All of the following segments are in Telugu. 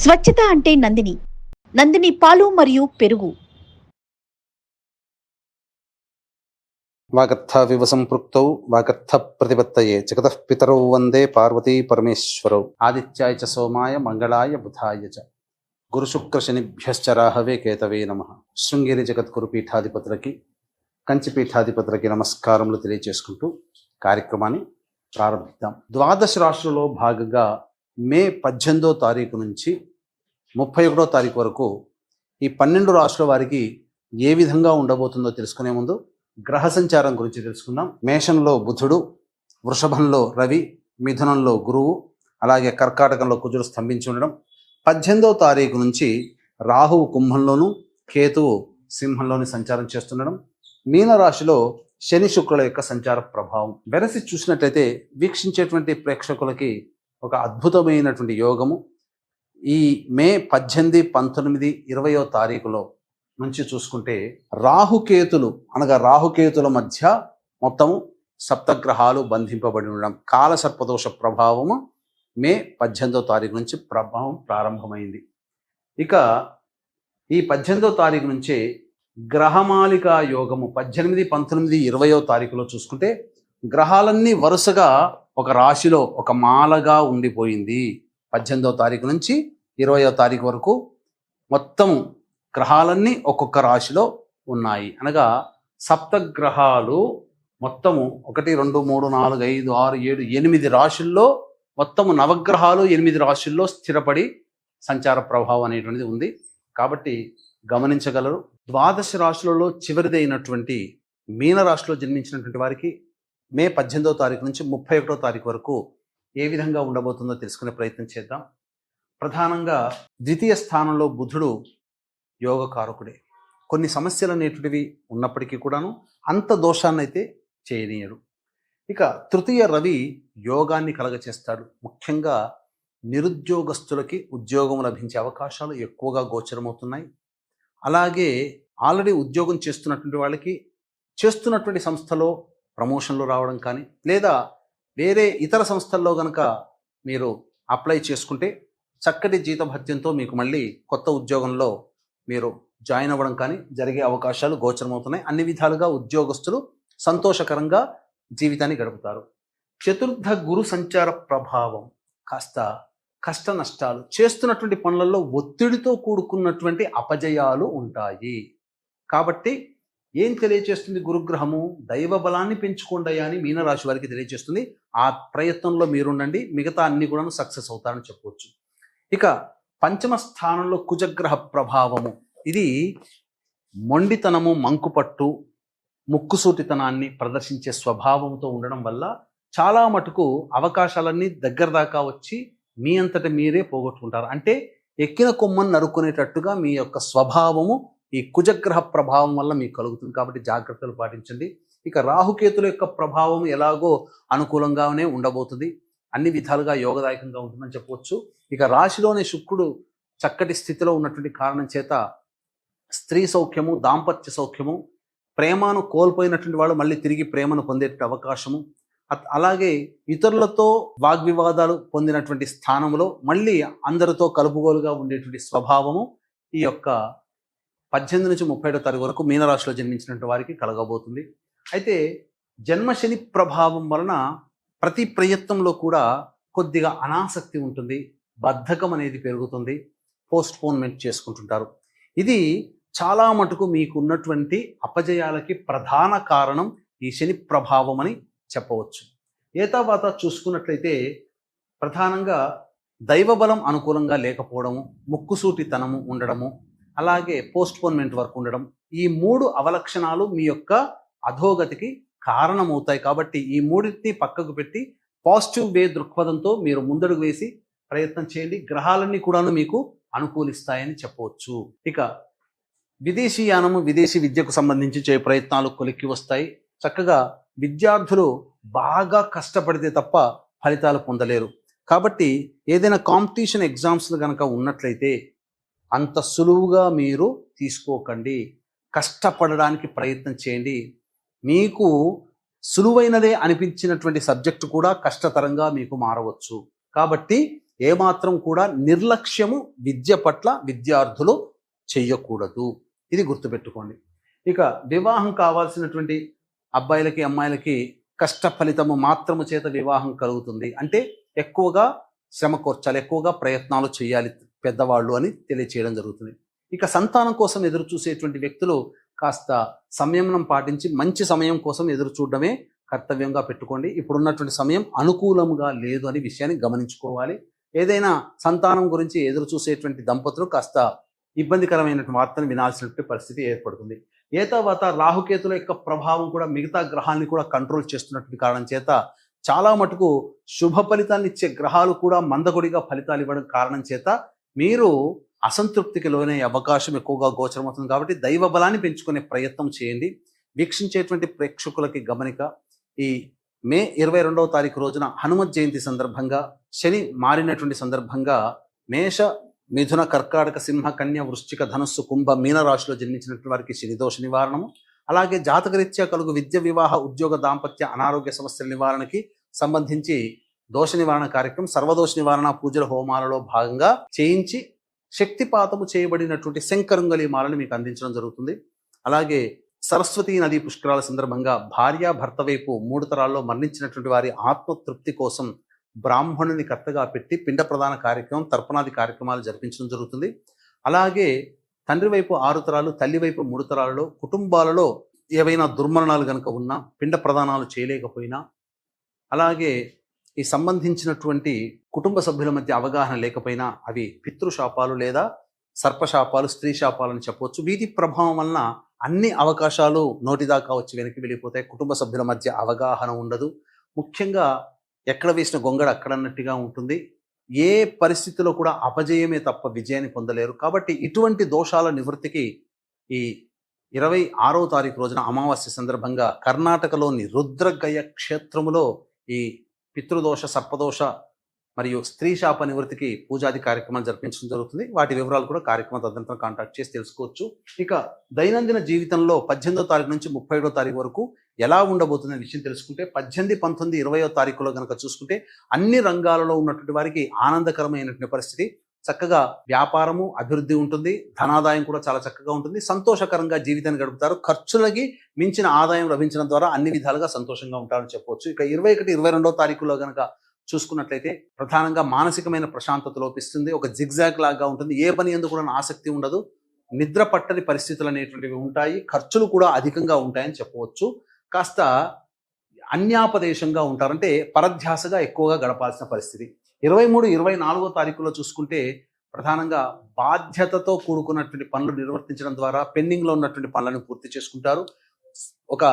స్వచ్ఛత అంటే నందిని. నందిని పాలు మరియు పెరుగు. వాగర్థవివ సంపృక్తౌ వాగర్థ ప్రతిపత్తయే జగతః పితరౌ వందే పార్వతీ పరమేశ్వరౌ. ఆదిత్యాయ చ సోమాయ మంగళాయ బుధాయ చ గురుశుక్ర శనిభ్యశ్చ రాహవే కేతవే నమః. శృంగేరి జగద్గురు పీఠాధిపతులకి, కంచి పీఠాధిపతులకి నమస్కారములు తెలియజేసుకుంటూ కార్యక్రమాన్ని ప్రారంభిద్దాం. ద్వాదశ రాశులలో భాగంగా మే 18వ తారీఖు నుంచి 31వ తారీఖు వరకు ఈ 12 రాశుల వారికి ఏ విధంగా ఉండబోతుందో తెలుసుకునే ముందు గ్రహ సంచారం గురించి తెలుసుకుందాం. మేషంలో బుధుడు, వృషభంలో రవి, మిథునంలో గురువు, అలాగే కర్కాటకంలో కుజుడు స్తంభించి ఉండడం. 18వ తారీఖు నుంచి రాహువు కుంభంలోను, కేతువు సింహంలోని సంచారం చేస్తుండడం. మీనరాశిలో శని శుక్రుల యొక్క సంచార ప్రభావం వెరసి చూసినట్లయితే వీక్షించేటువంటి ప్రేక్షకులకి ఒక అద్భుతమైనటువంటి యోగము ఈ మే 18, 19, 20వ తారీఖులో నుంచి చూసుకుంటే రాహుకేతులు అనగా రాహుకేతుల మధ్య మొత్తము సప్తగ్రహాలు బంధింపబడి ఉండడం, కాల సర్పదోష ప్రభావము మే 18వ తారీఖు నుంచి ప్రభావం ప్రారంభమైంది. ఇక ఈ 18వ తారీఖు నుంచే గ్రహమాలిక యోగము 18, 19, 20వ తారీఖులో చూసుకుంటే గ్రహాలన్నీ వరుసగా ఒక రాశిలో ఒక మాలగా ఉండిపోయింది. 18వ తారీఖు నుంచి 20వ తారీఖు వరకు మొత్తం గ్రహాలన్నీ ఒక్కొక్క రాశిలో ఉన్నాయి. అనగా సప్తగ్రహాలు మొత్తము 1, 2, 3, 4, 5, 6, 7, 8 రాశుల్లో మొత్తము నవగ్రహాలు 8 రాశుల్లో స్థిరపడి సంచార ప్రభావం అనేటువంటిది ఉంది. కాబట్టి గమనించగలరు. ద్వాదశ రాశులలో చివరిదైనటువంటి మీనరాశిలో జన్మించినటువంటి వారికి మే 18వ తారీఖు నుంచి 31వ తారీఖు వరకు ఏ విధంగా ఉండబోతుందో తెలుసుకునే ప్రయత్నం చేద్దాం. ప్రధానంగా ద్వితీయ స్థానంలో బుధుడు యోగకారకుడే. కొన్ని సమస్యలు అనేటువంటివి ఉన్నప్పటికీ కూడాను అంత దోషాన్ని అయితే చేయనీయడు. ఇక తృతీయ రవి యోగాన్ని కలగచేస్తాడు. ముఖ్యంగా నిరుద్యోగస్తులకి ఉద్యోగం లభించే అవకాశాలు ఎక్కువగా గోచరమవుతున్నాయి. అలాగే ఆల్రెడీ ఉద్యోగం చేస్తున్నటువంటి వాళ్ళకి చేస్తున్నటువంటి సంస్థలో ప్రమోషన్లు రావడం కానీ, లేదా వేరే ఇతర సంస్థల్లో కనుక మీరు అప్లై చేసుకుంటే చక్కటి జీతభత్యంతో మీకు మళ్ళీ కొత్త ఉద్యోగంలో మీరు జాయిన్ అవ్వడం కానీ జరిగే అవకాశాలు గోచరమవుతున్నాయి. అన్ని విధాలుగా ఉద్యోగస్తులు సంతోషకరంగా జీవితాన్ని గడుపుతారు. చతుర్థ గురు సంచార ప్రభావం కాస్త కష్ట నష్టాలు, చేస్తున్నటువంటి పనులలో ఒత్తిడితో కూడుకున్నటువంటి అపజయాలు ఉంటాయి. కాబట్టి ఏం తెలియజేస్తుంది గురుగ్రహము? దైవ బలాన్ని పెంచుకోండి అని మీనరాశి వారికి తెలియజేస్తుంది. ఆ ప్రయత్నంలో మీరుండండి, మిగతా అన్ని కూడా సక్సెస్ అవుతారని చెప్పవచ్చు. ఇక పంచమ స్థానంలో కుజగ్రహ ప్రభావము. ఇది మొండితనము, మంకుపట్టు, ముక్కుసూటితనాన్ని ప్రదర్శించే స్వభావంతో ఉండడం వల్ల చాలా మటుకు అవకాశాలన్నీ దగ్గర దాకా వచ్చి మీ అంతట మీరే పోగొట్టుకుంటారు. అంటే ఎక్కిన కొమ్మను నరుక్కునేటట్టుగా మీ యొక్క స్వభావము ఈ కుజగ్రహ ప్రభావం వల్ల మీకు కలుగుతుంది. కాబట్టి జాగ్రత్తలు పాటించండి. ఇక రాహుకేతుల యొక్క ప్రభావం ఎలాగో అనుకూలంగానే ఉండబోతుంది, అన్ని విధాలుగా యోగదాయకంగా ఉంటుందని చెప్పవచ్చు. ఇక రాశిలోని శుక్రుడు చక్కటి స్థితిలో ఉన్నటువంటి కారణం చేత స్త్రీ సౌఖ్యము, దాంపత్య సౌఖ్యము, ప్రేమను కోల్పోయినటువంటి వాళ్ళు మళ్ళీ తిరిగి ప్రేమను పొందేట అవకాశము, అలాగే ఇతరులతో వాగ్వివాదాలు పొందినటువంటి స్థానంలో మళ్ళీ అందరితో కలుపుగోలుగా ఉండేటువంటి స్వభావము ఈ యొక్క 18 నుంచి 31వ తారీఖు వరకు మీనరాశిలో జన్మించినటువంటి వారికి కలగబోతుంది. అయితే జన్మశని ప్రభావం వలన ప్రతి ప్రయత్నంలో కూడా కొద్దిగా అనాసక్తి ఉంటుంది, బద్ధకం అనేది పెరుగుతుంది, పోస్ట్పోన్మెంట్ చేసుకుంటుంటారు. ఇది చాలా మటుకు మీకు ఉన్నటువంటి అపజయాలకి ప్రధాన కారణం ఈ శని ప్రభావం అని చెప్పవచ్చు. ఏతావాత చూసుకున్నట్లయితే ప్రధానంగా దైవబలం అనుకూలంగా లేకపోవడము, ముక్కుసూటితనము ఉండడము, అలాగే పోస్ట్పోన్మెంట్ వర్క్ ఉండడం, ఈ 3 అవలక్షణాలు మీ యొక్క అధోగతికి కారణమవుతాయి. కాబట్టి ఈ మూడింటిని పక్కకు పెట్టి పాజిటివ్ వే దృక్పథంతో మీరు ముందడుగు వేసి ప్రయత్నం చేయండి. గ్రహాలన్నీ కూడాను మీకు అనుకూలిస్తాయని చెప్పవచ్చు. ఇక విదేశీయానము, విదేశీ విద్యకు సంబంధించి చేయ ప్రయత్నాలు కొలిక్కి వస్తాయి. చక్కగా విద్యార్థులు బాగా కష్టపడితే తప్ప ఫలితాలు పొందలేరు. కాబట్టి ఏదైనా కాంపిటీషన్ ఎగ్జామ్స్లు కనుక ఉన్నట్లయితే అంత సులువుగా మీరు తీసుకోకండి, కష్టపడడానికి ప్రయత్నం చేయండి. మీకు సులువైనదే అనిపించినటువంటి సబ్జెక్టు కూడా కష్టతరంగా మీకు మారవచ్చు. కాబట్టి ఏమాత్రం కూడా నిర్లక్ష్యము విద్య పట్ల విద్యార్థులు చెయ్యకూడదు. ఇది గుర్తుపెట్టుకోండి. ఇక వివాహం కావాల్సినటువంటి అబ్బాయిలకి అమ్మాయిలకి కష్ట ఫలితము మాత్రము చేత వివాహం కలుగుతుంది అంటే ఎక్కువగా శ్రమ కోర్చాలి, ఎక్కువగా ప్రయత్నాలు చేయాలి పెద్దవాళ్ళు అని తెలియచేయడం జరుగుతుంది. ఇక సంతానం కోసం ఎదురు చూసేటువంటి వ్యక్తులు కాస్త సంయమనం పాటించి మంచి సమయం కోసం ఎదురు చూడడమే కర్తవ్యంగా పెట్టుకోండి. ఇప్పుడున్నటువంటి సమయం అనుకూలంగా లేదు అనే విషయాన్ని గమనించుకోవాలి. ఏదైనా సంతానం గురించి ఎదురు చూసేటువంటి దంపతులు కాస్త ఇబ్బందికరమైనటువంటి వార్తను వినాల్సినటువంటి పరిస్థితి ఏర్పడుతుంది. ఏతావాత రాహుకేతుల యొక్క ప్రభావం కూడా మిగతా గ్రహాన్ని కూడా కంట్రోల్ చేస్తున్నటువంటి కారణం చేత చాలా మటుకు శుభ ఫలితాన్ని ఇచ్చే గ్రహాలు కూడా మందకొడిగా ఫలితాలు ఇవ్వడం కారణం చేత మీరు అసంతృప్తికి లోనే అవకాశం ఎక్కువగా గోచరమవుతుంది. కాబట్టి దైవ బలాన్ని పెంచుకునే ప్రయత్నం చేయండి. వీక్షించేటువంటి ప్రేక్షకులకి గమనిక, ఈ మే 22వ తారీఖు రోజున హనుమత్ జయంతి సందర్భంగా శని మారినటువంటి సందర్భంగా మేష, మిథున, కర్కాటక, సింహ, కన్య, వృశ్చిక, ధనుస్సు, కుంభ, మీన రాశిలో జన్మించినటువంటి వారికి శని దోష నివారణము, అలాగే జాతకరీత్యా కలుగు విద్య, వివాహ, ఉద్యోగ, దాంపత్య, అనారోగ్య సమస్యల నివారణకి సంబంధించి దోష నివారణ కార్యక్రమం సర్వదోష నివారణ పూజల హోమాలలో భాగంగా చేయించి శక్తిపాతము చేయబడినటువంటి శంకరంగలి మాలను మీకు అందించడం జరుగుతుంది. అలాగే సరస్వతీ నదీ పుష్కరాల సందర్భంగా భార్య భర్త వైపు 3 తరాల్లో మరణించినటువంటి వారి ఆత్మతృప్తి కోసం బ్రాహ్మణుని కర్తగా పెట్టి పిండ ప్రదాన కార్యక్రమం, తర్పణాది కార్యక్రమాలు జరిపించడం జరుగుతుంది. అలాగే తండ్రి వైపు 6 తరాలు, తల్లి వైపు 3 తరాలలో కుటుంబాలలో ఏవైనా దుర్మరణాలు కనుక ఉన్నా, పిండ ప్రదానాలు చేయలేకపోయినా, అలాగే ఈ సంబంధించినటువంటి కుటుంబ సభ్యుల మధ్య అవగాహన లేకపోయినా అవి పితృశాపాలు లేదా సర్పశాపాలు, స్త్రీ శాపాలు అని చెప్పవచ్చు. వీటి ప్రభావం వలన అన్ని అవకాశాలు నోటిదాకా వచ్చి వెనక్కి వెళ్ళిపోతాయి. కుటుంబ సభ్యుల మధ్య అవగాహన ఉండదు. ముఖ్యంగా ఎక్కడ వేసిన గొంగడ అక్కడన్నట్టుగా ఉంటుంది. ఏ పరిస్థితిలో కూడా అపజయమే తప్ప విజయాన్ని పొందలేరు. కాబట్టి ఇటువంటి దోషాల నివృత్తికి ఈ 26వ తారీఖు రోజున అమావాస్య సందర్భంగా కర్ణాటకలోని రుద్రగయ క్షేత్రములో ఈ పితృదోష, సర్పదోష మరియు స్త్రీ శాప నివృత్తికి పూజాది కార్యక్రమాలు జరిపించడం జరుగుతుంది. వాటి వివరాలు కూడా కార్యక్రమం తదనంతరం కాంటాక్ట్ చేసి తెలుసుకోవచ్చు. ఇక దైనందిన జీవితంలో 18వ తారీఖు నుంచి 31వ తారీఖు వరకు ఎలా ఉండబోతుందనే విషయం తెలుసుకుంటే 18, 19, 20వ తారీఖులో కనుక చూసుకుంటే అన్ని రంగాలలో ఉన్నటువంటి వారికి ఆనందకరమైనటువంటి పరిస్థితి. చక్కగా వ్యాపారము అభివృద్ధి ఉంటుంది, ధనాదాయం కూడా చాలా చక్కగా ఉంటుంది, సంతోషకరంగా జీవితాన్ని గడుపుతారు. ఖర్చులకి మించిన ఆదాయం లభించడం ద్వారా అన్ని విధాలుగా సంతోషంగా ఉంటారని చెప్పవచ్చు. ఇక 21, 22వ తారీఖులో కనుక చూసుకున్నట్లయితే ప్రధానంగా మానసికమైన ప్రశాంతత లోపిస్తుంది. ఒక జిగ్జాగ్ లాగా ఉంటుంది. ఏ పని ఎందుకు కూడా ఆసక్తి ఉండదు. నిద్ర పట్టని పరిస్థితులు అనేటువంటివి ఉంటాయి. ఖర్చులు కూడా అధికంగా ఉంటాయని చెప్పవచ్చు. కాస్త అన్యాపదేశంగా ఉంటారంటే పరధ్యాసగా ఎక్కువగా గడపాల్సిన పరిస్థితి. 23, 24వ తారీఖులో చూసుకుంటే ప్రధానంగా బాధ్యతతో కూడుకున్నటువంటి పనులు నిర్వర్తించడం ద్వారా పెండింగ్లో ఉన్నటువంటి పనులను పూర్తి చేసుకుంటారు. ఒక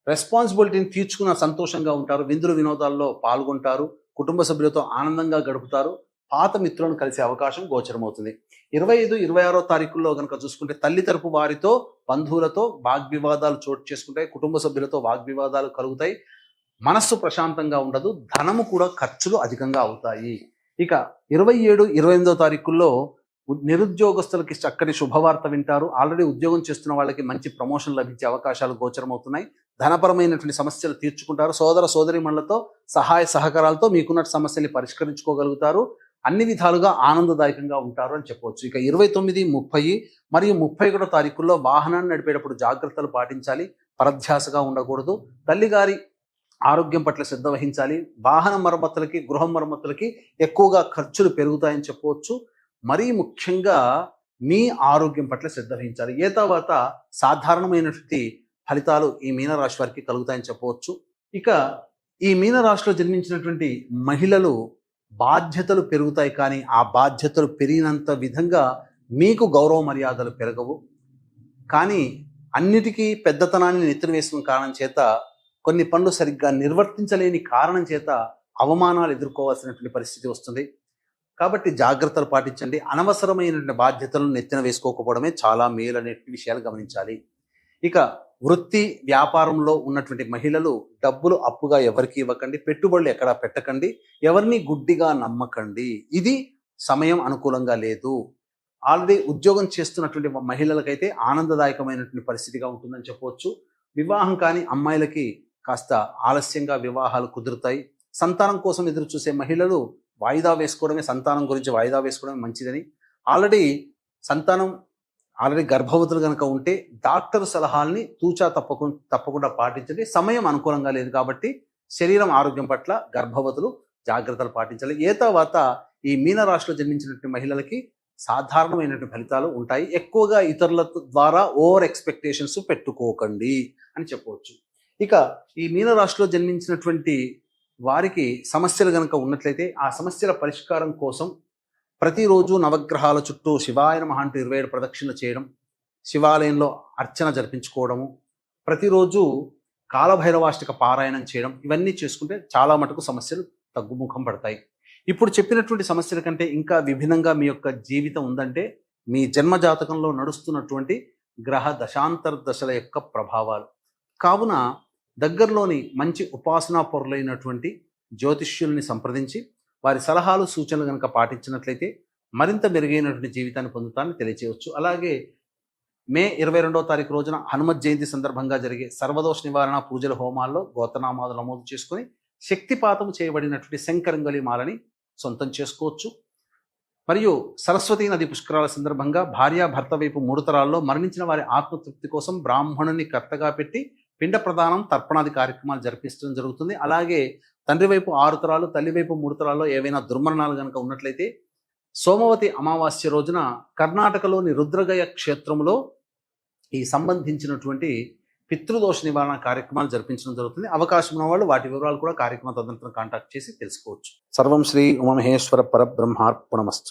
రెస్పాన్సిబిలిటీని తీర్చుకున్న సంతోషంగా ఉంటారు. విందులు వినోదాల్లో పాల్గొంటారు. కుటుంబ సభ్యులతో ఆనందంగా గడుపుతారు. పాత మిత్రులను కలిసే అవకాశం గోచరమవుతుంది. 25, 26వ తారీఖుల్లో కనుక చూసుకుంటే తల్లి తరపు వారితో, బంధువులతో వాగ్వివాదాలు చోటు చేసుకుంటాయి. కుటుంబ సభ్యులతో వాగ్వివాదాలు కలుగుతాయి. మనస్సు ప్రశాంతంగా ఉండదు. ధనము కూడా ఖర్చులు అధికంగా అవుతాయి. ఇక 27, 28వ తారీఖుల్లో నిరుద్యోగస్తులకి చక్కటి శుభవార్త వింటారు. ఆల్రెడీ ఉద్యోగం చేస్తున్న వాళ్ళకి మంచి ప్రమోషన్ లభించే అవకాశాలు గోచరమవుతున్నాయి. ధనపరమైనటువంటి సమస్యలు తీర్చుకుంటారు. సోదర సోదరీమణులతో సహాయ సహకారాలతో మీకున్న సమస్యల్ని పరిష్కరించుకోగలుగుతారు. అన్ని విధాలుగా ఆనందదాయకంగా ఉంటారు అని చెప్పవచ్చు. ఇక 29, 30 మరియు 31వ తారీఖుల్లో వాహనాన్ని నడిపేటప్పుడు జాగ్రత్తలు పాటించాలి. పరధ్యాసగా ఉండకూడదు. తల్లిగారి ఆరోగ్యం పట్ల శ్రద్ధ వహించాలి. వాహన మరమ్మతులకి, గృహ మరమ్మతులకి ఎక్కువగా ఖర్చులు పెరుగుతాయని చెప్పవచ్చు. మరీ ముఖ్యంగా మీ ఆరోగ్యం పట్ల శ్రద్ధ వహించాలి. ఏ తర్వాత సాధారణమైనటువంటి ఫలితాలు ఈ మీనరాశి వారికి కలుగుతాయని చెప్పవచ్చు. ఇక ఈ మీనరాశిలో జన్మించినటువంటి మహిళలు బాధ్యతలు పెరుగుతాయి, కానీ ఆ బాధ్యతలు పెరిగినంత విధంగా మీకు గౌరవ మర్యాదలు పెరగవు. కానీ అన్నిటికీ పెద్దతనాన్ని నెత్తిన వేసిన కారణం చేత, కొన్ని పనులు సరిగ్గా నిర్వర్తించలేని కారణం చేత అవమానాలు ఎదుర్కోవాల్సినటువంటి పరిస్థితి వస్తుంది. కాబట్టి జాగ్రత్తలు పాటించండి. అనవసరమైనటువంటి బాధ్యతలను నెత్తిన వేసుకోకపోవడమే చాలా మేలు అనే విషయాలు గమనించాలి. ఇక వృత్తి వ్యాపారంలో ఉన్నటువంటి మహిళలు డబ్బులు అప్పుగా ఎవరికి ఇవ్వకండి. పెట్టుబడులు ఎక్కడా పెట్టకండి. ఎవరిని గుడ్డిగా నమ్మకండి. ఇది సమయం అనుకూలంగా లేదు. ఆల్రెడీ ఉద్యోగం చేస్తున్నటువంటి మహిళలకైతే ఆనందదాయకమైనటువంటి పరిస్థితిగా ఉంటుందని చెప్పవచ్చు. వివాహం కాని అమ్మాయిలకి కాస్త ఆలస్యంగా వివాహాలు కుదురుతాయి. సంతానం కోసం ఎదురు చూసే మహిళలు వాయిదా వేసుకోవడమే, సంతానం గురించి వాయిదా వేసుకోవడమే మంచిదని, ఆల్రెడీ గర్భవతులు కనుక ఉంటే డాక్టర్ సలహాల్ని తూచా తప్పకుండా పాటించండి. సమయం అనుకూలంగా లేదు కాబట్టి శరీరం ఆరోగ్యం పట్ల గర్భవతులు జాగ్రత్తలు పాటించాలి. తర్వాత ఈ మీన రాశిలో జన్మించినటువంటి మహిళలకి సాధారణమైనటువంటి ఫలితాలు ఉంటాయి. ఎక్కువగా ఇతరుల ద్వారా ఓవర్ ఎక్స్పెక్టేషన్స్ పెట్టుకోకండి అని చెప్పవచ్చు. ఇక ఈ మీన రాశిలో జన్మించినటువంటి వారికి సమస్యలు కనుక ఉన్నట్లయితే ఆ సమస్యల పరిష్కారం కోసం ప్రతిరోజు నవగ్రహాల చుట్టూ శివాయ నమః అంటూ 27 ప్రదక్షిణలు చేయడం, శివాలయంలో అర్చన జరిపించుకోవడము, ప్రతిరోజు కాలభైరవాష్టక పారాయణం చేయడం, ఇవన్నీ చేసుకుంటే చాలా మటుకు సమస్యలు తగ్గుముఖం పడతాయి. ఇప్పుడు చెప్పినటువంటి సమస్యల కంటే ఇంకా విభిన్నంగా మీ యొక్క జీవితం ఉందంటే మీ జన్మజాతకంలో నడుస్తున్నటువంటి గ్రహ దశాంతర దశల యొక్క ప్రభావాలు. కావున దగ్గరలోని మంచి ఉపాసనా పరులైనటువంటి జ్యోతిష్యుల్ని సంప్రదించి వారి సలహాలు సూచనలు కనుక పాటించినట్లయితే మరింత మెరుగైనటువంటి జీవితాన్ని పొందుతానని తెలియచేయవచ్చు. అలాగే మే 22వ తారీఖు రోజున హనుమత్ జయంతి సందర్భంగా జరిగే సర్వదోష నివారణ పూజల హోమాల్లో గోత్రనామాలు నమోదు చేసుకొని శక్తిపాతం చేయబడినటువంటి శంకరంగలి మాలని సొంతం చేసుకోవచ్చు. మరియు సరస్వతీ నది పుష్కరాల సందర్భంగా భార్యాభర్త వైపు 3 తరాల్లో మరణించిన వారి ఆత్మతృప్తి కోసం బ్రాహ్మణుని కర్తగా పెట్టి పిండ ప్రదానం తర్పణాది కార్యక్రమాలు జరిపించడం జరుగుతుంది. అలాగే తండ్రి వైపు 6 తరాలు, తల్లి వైపు 3 తరాల్లో ఏవైనా దుర్మరణాలు కనుక ఉన్నట్లయితే సోమవతి అమావాస్య రోజున కర్ణాటకలోని రుద్రగయ క్షేత్రంలో ఈ సంబంధించినటువంటి పితృదోష నివారణ కార్యక్రమాలు జరిపించడం జరుగుతుంది. అవకాశం ఉన్న వాళ్ళు వాటి వివరాలు కూడా కార్యక్రమ తదనంతరం కాంటాక్ట్ చేసి తెలుసుకోవచ్చు. సర్వం శ్రీ ఉమామహేశ్వర పరబ్రహ్మార్పణమస్తు.